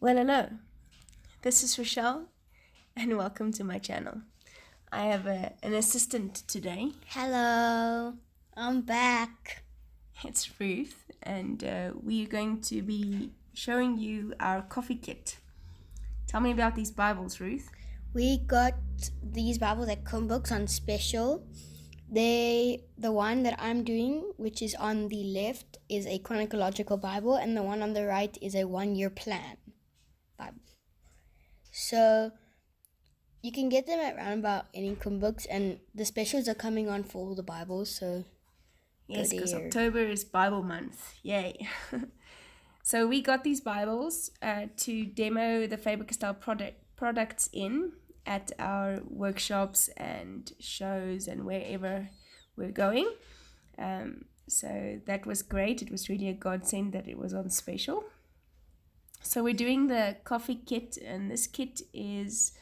Well, hello. This is Rochelle, and welcome to my channel. I have an assistant today. Hello, I'm back. It's Ruth, and we are going to be showing you our coffee kit. Tell me about these Bibles, Ruth. We got these Bibles at Books on special. The one that I'm doing, which is on the left, is a chronological Bible, and the one on the right is a 1-year plan Bible. So you can get them at roundabout any Books, and the specials are coming on for all the Bibles. So yes, because October is Bible month. Yay! So we got these Bibles to demo the Faber-Castell products in at our workshops and shows and wherever we're going. So that was great. It was really a godsend that it was on special. So we're doing the coffee kit, and this kit is,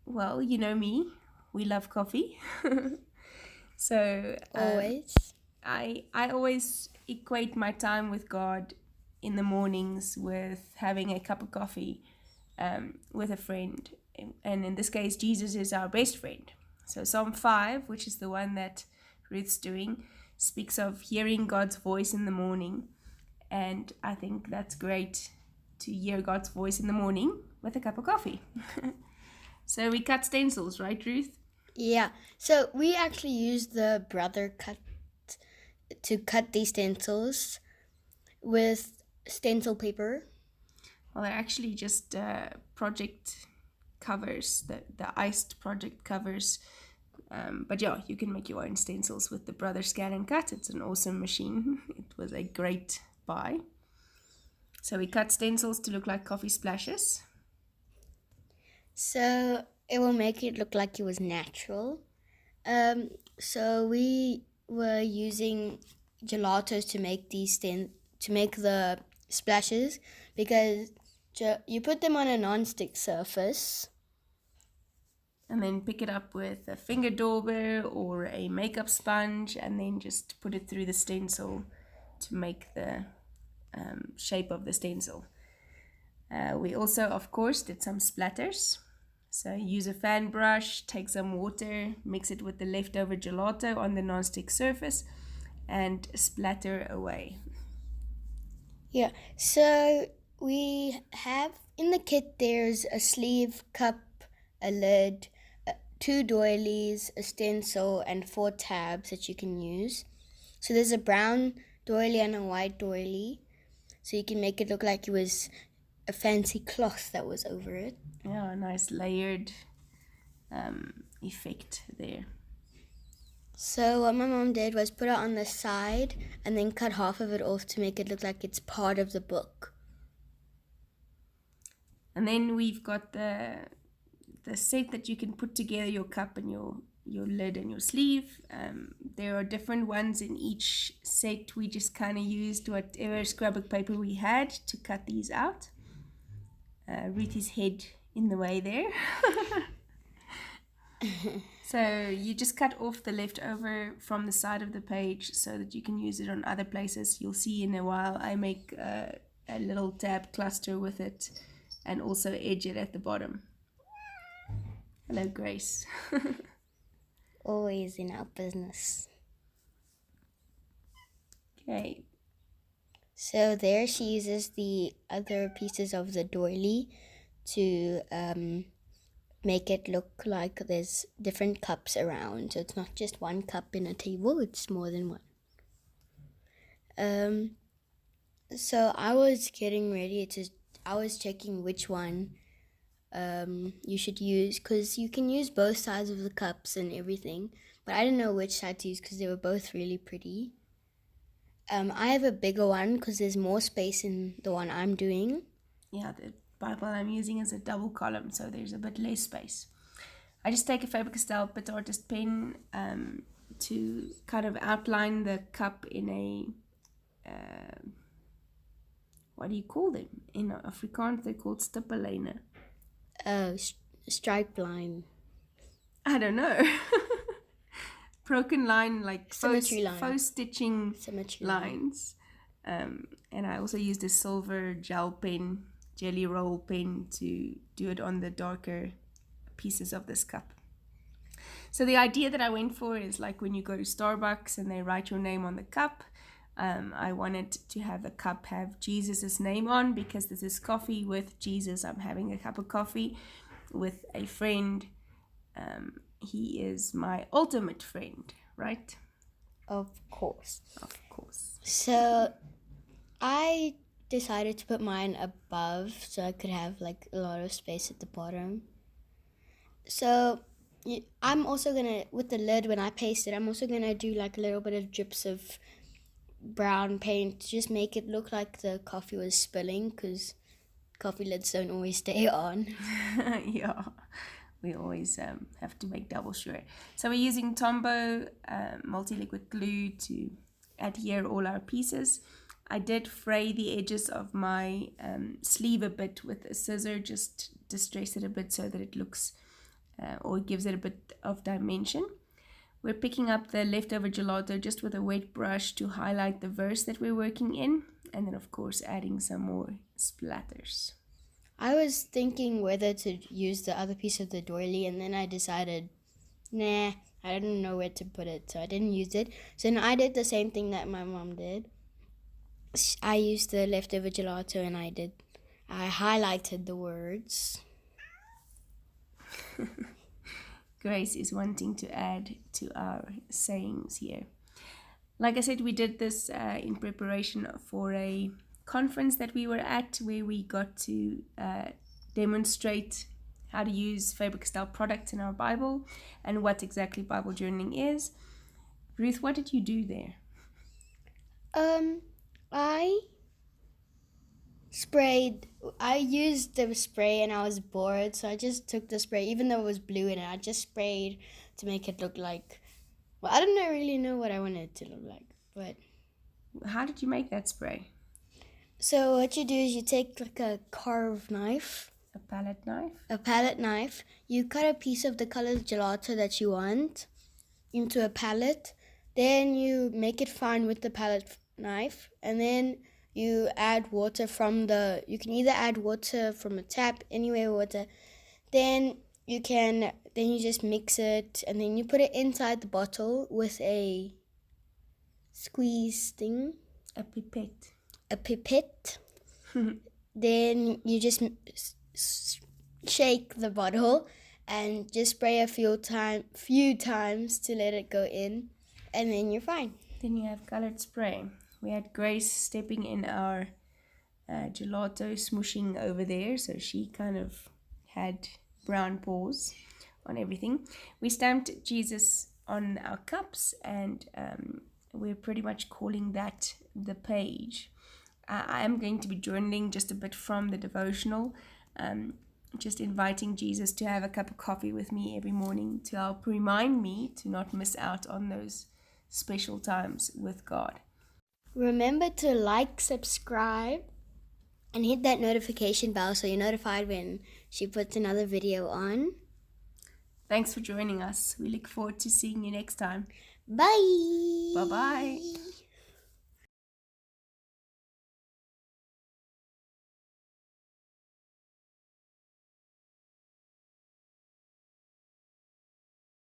well, you know me, we love coffee. So always. I always equate my time with God in the mornings with having a cup of coffee with a friend. And in this case, Jesus is our best friend. So Psalm 5, which is the one that Ruth's doing, speaks of hearing God's voice in the morning. And I think that's great to hear God's voice in the morning with a cup of coffee. So we cut stencils, right, Ruth? Yeah. So we actually used the brother cut to cut these stencils with stencil paper. Well, they're actually just project covers, the iced project covers. But yeah, you can make your own stencils with the Brother Scan and Cut. It's an awesome machine. It was a great buy. So we cut stencils to look like coffee splashes. So it will make it look like it was natural. So we were using gelatos to make the splashes, because you put them on a non-stick surface. And then pick it up with a finger dauber or a makeup sponge, and then just put it through the stencil to make the shape of the stencil. We also, of course, did some splatters. So use a fan brush, take some water, mix it with the leftover gelato on the non-stick surface, and splatter away. Yeah, so we have in the kit, there's a sleeve, cup, a lid, 2 doilies, a stencil, and 4 tabs that you can use. So there's a brown doily and a white doily, so you can make it look like it was a fancy cloth that was over it. Yeah, a nice layered effect there. So what my mom did was put it on the side and then cut half of it off to make it look like it's part of the book. And then we've got the set that you can put together your cup and your lid and your sleeve. There are different ones in each set. We just kind of used whatever scrapbook paper we had to cut these out. Ruthie's head in the way there. So you just cut off the leftover from the side of the page so that you can use it on other places. You'll see in a while I make a little tab cluster with it and also edge it at the bottom. Hello, Grace. Always in our business. Okay. So there she uses the other pieces of the doily to make it look like there's different cups around. So it's not just one cup in a table, it's more than one. So I was getting ready I was checking which one you should use, because you can use both sides of the cups and everything, but I didn't know which side to use because they were both really pretty. I have a bigger one because there's more space in the one I'm doing. Yeah, the Bible I'm using is a double column, so there's a bit less space. I just take a Faber-Castell Pit Artist pen to kind of outline the cup in a what do you call them? In Afrikaans, they're called stippeline. Stripe line. I don't know. Broken line, like faux stitching Symmetry lines. And I also used a silver gel pen jelly roll pen to do it on the darker pieces of this cup. So the idea that I went for is like when you go to Starbucks and they write your name on the cup. I wanted to have the cup have Jesus' name on, because this is coffee with Jesus. I'm having a cup of coffee with a friend. He is my ultimate friend, right? Of course. Of course. So I decided to put mine above so I could have like a lot of space at the bottom. So I'm also gonna, with the lid, when I paste it, I'm also gonna do like a little bit of drips of brown paint to just make it look like the coffee was spilling, because coffee lids don't always stay on. Yeah, we always have to make double sure. So we're using Tombow multi-liquid glue to adhere all our pieces. I did fray the edges of my sleeve a bit with a scissor, just distress it a bit so that it looks or gives it a bit of dimension. We're picking up the leftover gelato just with a wet brush to highlight the verse that we're working in, and then of course adding some more splatters. I was thinking whether to use the other piece of the doily, and then I decided, nah, I didn't know where to put it, so I didn't use it. So now I did the same thing that my mom did. I used the leftover gelato and I highlighted the words. Grace is wanting to add to our sayings here. Like I said, we did this in preparation for a conference that we were at, where we got to demonstrate how to use Faber-Castell products in our Bible and what exactly Bible journaling is. Ruth, what did you do there? I used the spray and I was bored, so I just took the spray, even though it was blue in it, I just sprayed to make it look like, well, I don't really know what I wanted it to look like, but... How did you make that spray? So what you do is you take like a carved knife. A palette knife? A palette knife. You cut a piece of the colored gelato that you want into a palette. Then you make it fine with the palette knife, and then you add water you can either add water from a tap, anywhere water. Then you just mix it, and then you put it inside the bottle with a squeeze thing. A pipette. A pipette. Then you just shake the bottle and just spray a few times to let it go in, and then you're fine. Then you have colored spray. We had Grace stepping in our gelato, smooshing over there, so she kind of had brown paws on everything. We stamped Jesus on our cups, and we're pretty much calling that the page. I am going to be journaling just a bit from the devotional, just inviting Jesus to have a cup of coffee with me every morning to help remind me to not miss out on those special times with God. Remember to like, subscribe, and hit that notification bell so you're notified when she puts another video on. Thanks for joining us. We look forward to seeing you next time. Bye. Bye-bye.